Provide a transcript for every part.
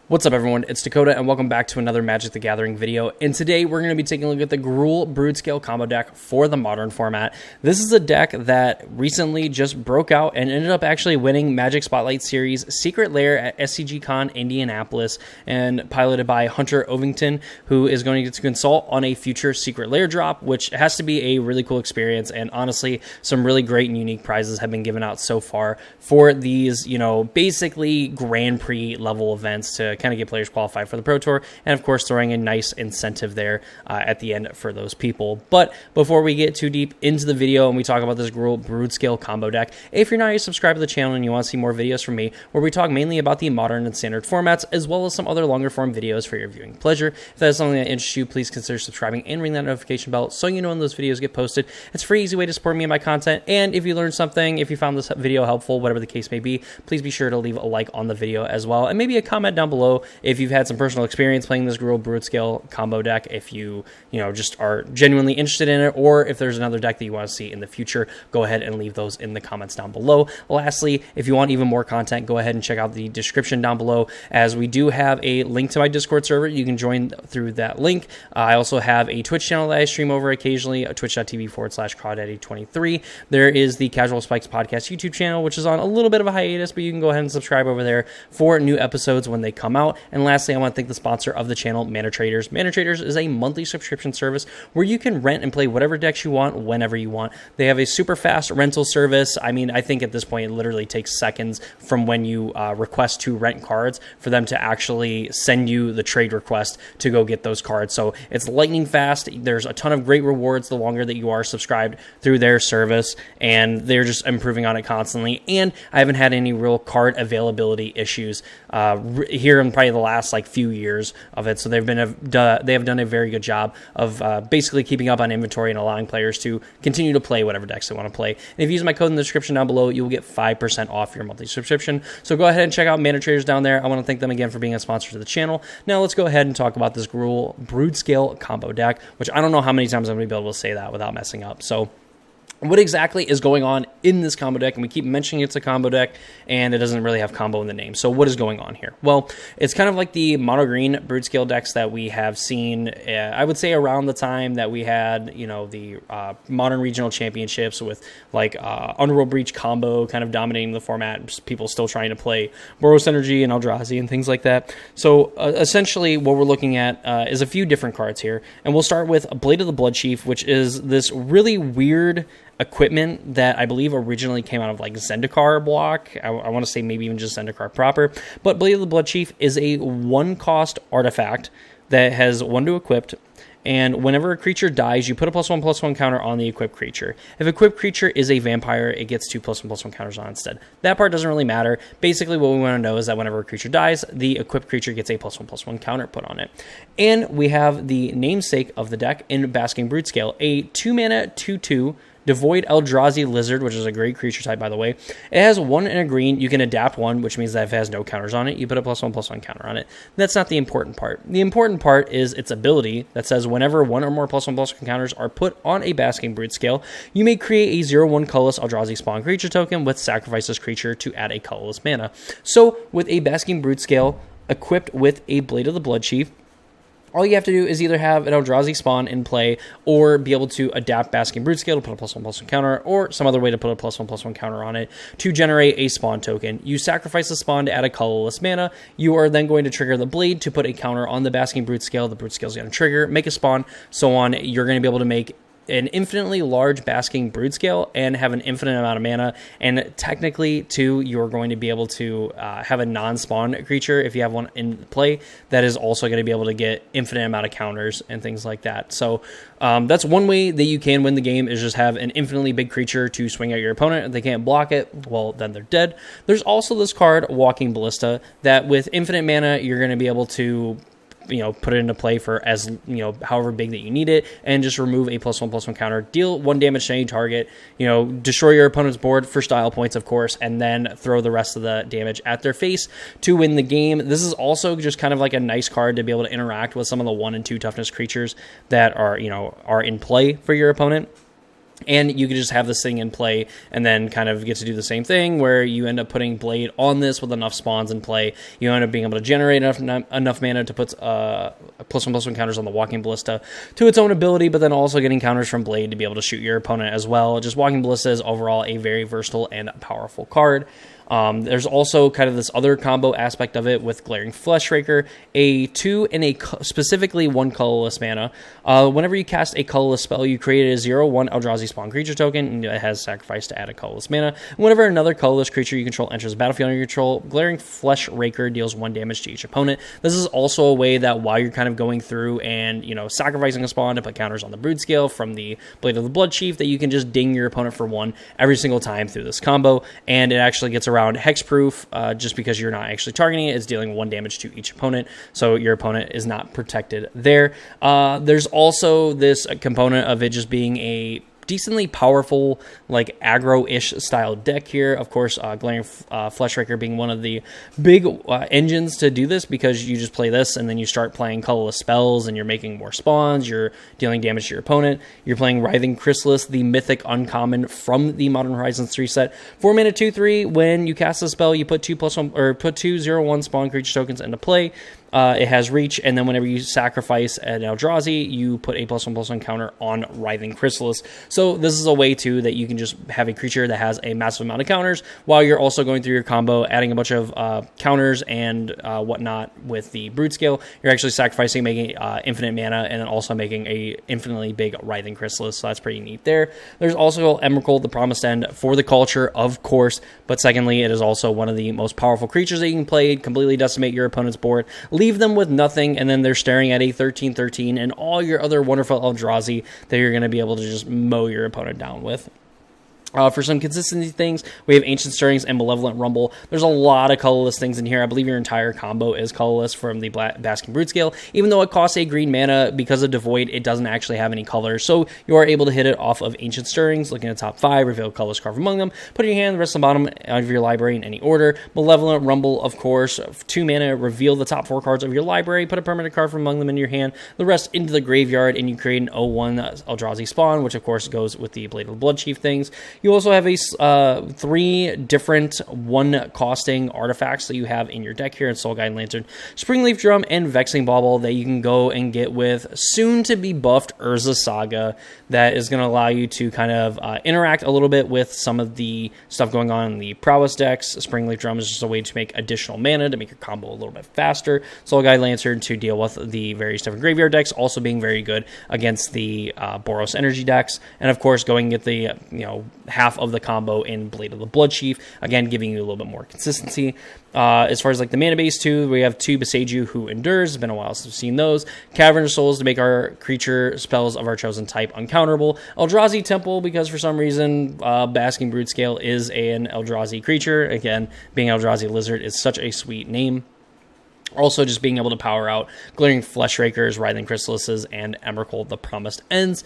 What's up, everyone? It's Dakota, and welcome back to another Magic the Gathering video. And today we're going to be taking a look at the Gruul Broodscale combo deck for the Modern format. This is a deck that recently just broke out and ended up actually winning Magic Spotlight Series Secret Lair at SCGCon Indianapolis, and piloted by Hunter Ovington, who is going to get to consult on a future Secret Lair drop, which has to be a really cool experience. And honestly, some really great and unique prizes have been given out so far for these, basically Grand Prix level events to kind of get players qualified for the Pro Tour, and of course throwing a nice incentive there at the end for those people. But before we get too deep into the video and we talk about this Gruul Broodscale combo deck, if you're not yet subscribed to the channel and you want to see more videos from me where we talk mainly about the Modern and Standard formats as well as some other longer form videos for your viewing pleasure, if that is something that interests you, please consider subscribing and ring that notification bell so you know when those videos get posted. It's a free, easy way to support me and my content, and if you learned something, if you found this video helpful, whatever the case may be, please be sure to leave a like on the video as well, and maybe a comment down below if you've had some personal experience playing this Gruul Broodscale combo deck, if you just are genuinely interested in it, or if there's another deck that you want to see in the future, go ahead and leave those in the comments down below. Lastly, if you want even more content, go ahead and check out the description down below, as we do have a link to my Discord server. You can join through that link. I also have a Twitch channel that I stream over occasionally, twitch.tv/crawdaddy23. There is the Casual Spikes Podcast YouTube channel, which is on a little bit of a hiatus, but you can go ahead and subscribe over there for new episodes when they come out. And lastly, I want to thank the sponsor of the channel, Manatraders. Manatraders is a monthly subscription service where you can rent and play whatever decks you want whenever you want. They have a super fast rental service. I mean, I think at this point it literally takes seconds from when you request to rent cards for them to actually send you the trade request to go get those cards. So it's lightning fast. There's a ton of great rewards the longer that you are subscribed through their service, and they're just improving on it constantly. And I haven't had any real card availability issues here in probably the last few years of it. So they have done a very good job of basically keeping up on inventory and allowing players to continue to play whatever decks they want to play. And if you use my code in the description down below, you will get 5% off your monthly subscription. So go ahead and check out Manatraders down there. I want to thank them again for being a sponsor to the channel. Now let's go ahead and talk about this Gruul Broodscale combo deck, which I don't know how many times I'm going to be able to say that without messing up. So what exactly is going on in this combo deck? And we keep mentioning it's a combo deck, and it doesn't really have combo in the name. So what is going on here? Well, it's kind of like the mono-green Broodscale decks that we have seen, I would say around the time that we had, the Modern Regional Championships with Underworld Breach combo kind of dominating the format. People still trying to play Boros Energy and Eldrazi and things like that. So essentially what we're looking at is a few different cards here. And we'll start with Blade of the Bloodchief, which is this really weird equipment that I believe originally came out of Zendikar block. I want to say maybe even just Zendikar proper. But Blade of the Bloodchief is a 1-cost artifact that has 1 to equip, and whenever a creature dies, you put a +1/+1 counter on the equipped creature. If equipped creature is a vampire, it gets 2 +1/+1 counters on instead. That part doesn't really matter. Basically, what we want to know is that whenever a creature dies, the equipped creature gets a +1/+1 counter put on it. And we have the namesake of the deck in Basking Broodscale, a 2-mana 2/2 Devoid Eldrazi Lizard, which is a great creature type, by the way. It has 1 and a green. You can adapt 1, which means that if it has no counters on it, you put a +1/+1 counter on it. That's not the important part. The important part is its ability that says whenever 1 or more +1/+1 counters are put on a Basking Broodscale, you may create a 0/1 colorless Eldrazi spawn creature token with sacrifice this creature to add a colorless mana. So with a Basking Broodscale equipped with a Blade of the Bloodchief, all you have to do is either have an Eldrazi spawn in play or be able to adapt Basking Broodscale to put a +1/+1 counter, or some other way to put a +1/+1 counter on it to generate a spawn token. You sacrifice the spawn to add a colorless mana. You are then going to trigger the Blade to put a counter on the Basking Broodscale. The Broodscale is going to trigger, make a spawn, so on. You're going to be able to make an infinitely large Basking Broodscale and have an infinite amount of mana, and technically too you're going to be able to have a non-spawn creature if you have one in play that is also going to be able to get infinite amount of counters and things like that. So that's one way that you can win the game, is just have an infinitely big creature to swing at your opponent. If they can't block it, well, then they're dead. There's also this card, Walking Ballista, that with infinite mana you're going to be able to put it into play for as, however big that you need it, and just remove a +1/+1 counter, deal 1 damage to any target, destroy your opponent's board for style points, of course, and then throw the rest of the damage at their face to win the game. This is also just kind of like a nice card to be able to interact with some of the 1 and 2 toughness creatures that are in play for your opponent. And you can just have this thing in play and then kind of get to do the same thing where you end up putting Blade on this with enough spawns in play. You end up being able to generate enough mana to put +1/+1 counters on the Walking Ballista to its own ability, but then also getting counters from Blade to be able to shoot your opponent as well. Just Walking Ballista is overall a very versatile and powerful card. There's also kind of this other combo aspect of it with Glaring Fleshraker, a 2 and specifically 1 colorless mana. Whenever you cast a colorless spell, you create a 0/1 Eldrazi spawn creature token, and it has sacrifice to add a colorless mana. Whenever another colorless creature you control enters the battlefield under your control, Glaring Fleshraker deals 1 damage to each opponent. This is also a way that while you're kind of going through and, sacrificing a spawn to put counters on the Broodscale from the Blade of the Bloodchief, that you can just ding your opponent for 1 every single time through this combo, and it actually gets around hexproof just because you're not actually targeting it. It's dealing 1 damage to each opponent, so your opponent is not protected there. There's also this component of it just being a decently powerful, like aggro-ish style deck here. Of course, Glaring Fleshraker being one of the big engines to do this, because you just play this and then you start playing colorless spells and you're making more spawns, you're dealing damage to your opponent. You're playing Writhing Chrysalis, the mythic uncommon from the Modern Horizons 3 set. 4 mana 2/3. When you cast a spell, you put 2 0/1 spawn creature tokens into play. It has reach, and then whenever you sacrifice an Eldrazi, you put a +1/+1 counter on Writhing Chrysalis. So this is a way, too, that you can just have a creature that has a massive amount of counters, while you're also going through your combo, adding a bunch of counters and whatnot with the Broodscale. You're actually sacrificing, making infinite mana, and then also making a infinitely big Writhing Chrysalis, so that's pretty neat there. There's also Emrakul, the Promised End, for the culture, of course, but secondly, it is also one of the most powerful creatures that you can play, completely decimate your opponent's board, leave them with nothing, and then they're staring at a 13/13 and all your other wonderful Eldrazi that you're going to be able to just mow your opponent down with. For some consistency things, we have Ancient Stirrings and Malevolent Rumble. There's a lot of colorless things in here. I believe your entire combo is colorless from the Basking Broodscale. Even though it costs a green mana, because of Devoid, it doesn't actually have any colors. So you are able to hit it off of Ancient Stirrings, looking at the top 5, reveal colors carved among them, put in your hand, the rest of the bottom of your library in any order. Malevolent Rumble, of course, 2 mana, reveal the top 4 cards of your library, put a permanent card from among them in your hand, the rest into the graveyard, and you create an 0/1 Eldrazi spawn, which of course goes with the Blade of the Bloodchief things. You also have a 3 different 1 costing artifacts that you have in your deck here in Soul Guide Lantern, Springleaf Drum, and Vexing Bauble that you can go and get with soon to be buffed Urza Saga, that is going to allow you to kind of interact a little bit with some of the stuff going on in the Prowess decks. Springleaf Drum is just a way to make additional mana to make your combo a little bit faster. Soul Guide Lantern to deal with the various different graveyard decks, also being very good against the Boros energy decks, and of course going and get the half of the combo in Blade of the Bloodchief, again giving you a little bit more consistency. As far as like the mana base too, we have 2 Beseiju Who Endures. It's been a while since we've seen those. Cavern of Souls to make our creature spells of our chosen type uncounterable. Eldrazi Temple, because for some reason Basking Broodscale is an Eldrazi creature. Again, being Eldrazi Lizard is such a sweet name. Also, just being able to power out Glaring Fleshrakers, Writhing Chrysalises, and Emrakul, the Promised Ends.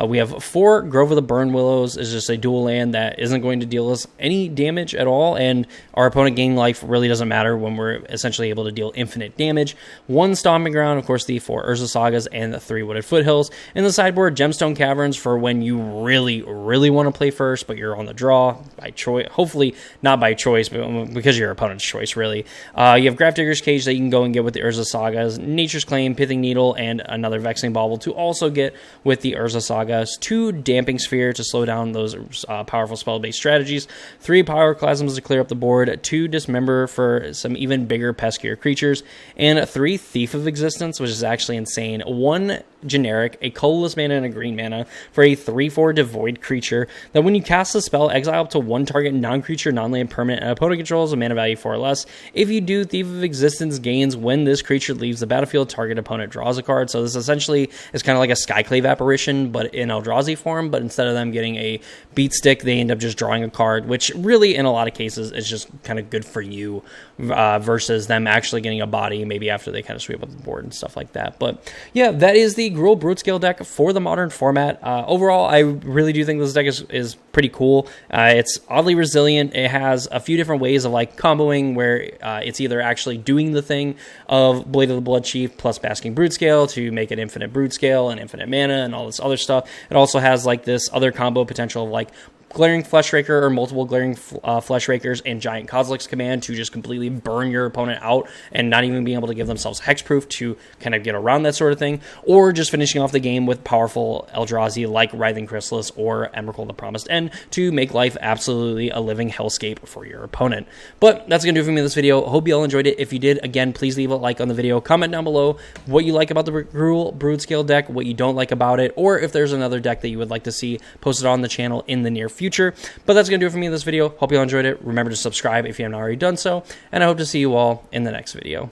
We have 4 Grove of the Burn Willows. Is just a dual land that isn't going to deal us any damage at all, and our opponent gaining life really doesn't matter when we're essentially able to deal infinite damage. 1 Stomping Ground, of course, the 4 Urza Sagas, and the 3 Wooded Foothills. In the sideboard, Gemstone Caverns for when you really, really want to play first, but you're on the draw by choice. Hopefully, not by choice, but because of your opponent's choice, really. You have Grafdigger's Cage that you can go and get with the Urza Sagas, Nature's Claim, Pithing Needle, and another Vexing Bauble to also get with the Urza Sagas, 2 Damping Sphere to slow down those powerful spell-based strategies, 3 Pyroclasms to clear up the board, 2 Dismember for some even bigger, peskier creatures, and 3 Thief of Existence, which is actually insane. 1 generic, a colorless mana and a green mana for a 3/4 Devoid creature that when you cast a spell, exile up to 1 target non-creature, non-land permanent, and opponent controls a mana value 4 or less. If you do, Thief of Existence gains when this creature leaves the battlefield, target opponent draws a card. So this essentially is kind of like a Skyclave Apparition, but in Eldrazi form, but instead of them getting a beat stick, they end up just drawing a card, which really, in a lot of cases, is just kind of good for you, versus them actually getting a body, maybe after they kind of sweep up the board and stuff like that. But yeah, that is the Gruul Broodscale deck for the modern format. Overall, I really do think this deck is pretty cool. It's oddly resilient. It has a few different ways of like comboing where it's either actually doing the thing casting of Blade of the Blood Chief plus Basking Broodscale to make it infinite Broodscale and infinite mana and all this other stuff. It also has like this other combo potential of like Glaring Fleshraker or multiple Glaring Fleshrakers and Giant Kozilek's Command to just completely burn your opponent out and not even being able to give themselves hexproof to kind of get around that sort of thing, or just finishing off the game with powerful Eldrazi like Writhing Chrysalis or Emrakul the Promised End to make life absolutely a living hellscape for your opponent. But that's going to do it for me in this video. Hope you all enjoyed it. If you did, again, please leave a like on the video. Comment down below what you like about the Broodscale deck, what you don't like about it, or if there's another deck that you would like to see posted on the channel in the near future. But that's going to do it for me in this video. Hope you all enjoyed it. Remember to subscribe if you haven't already done so, and I hope to see you all in the next video.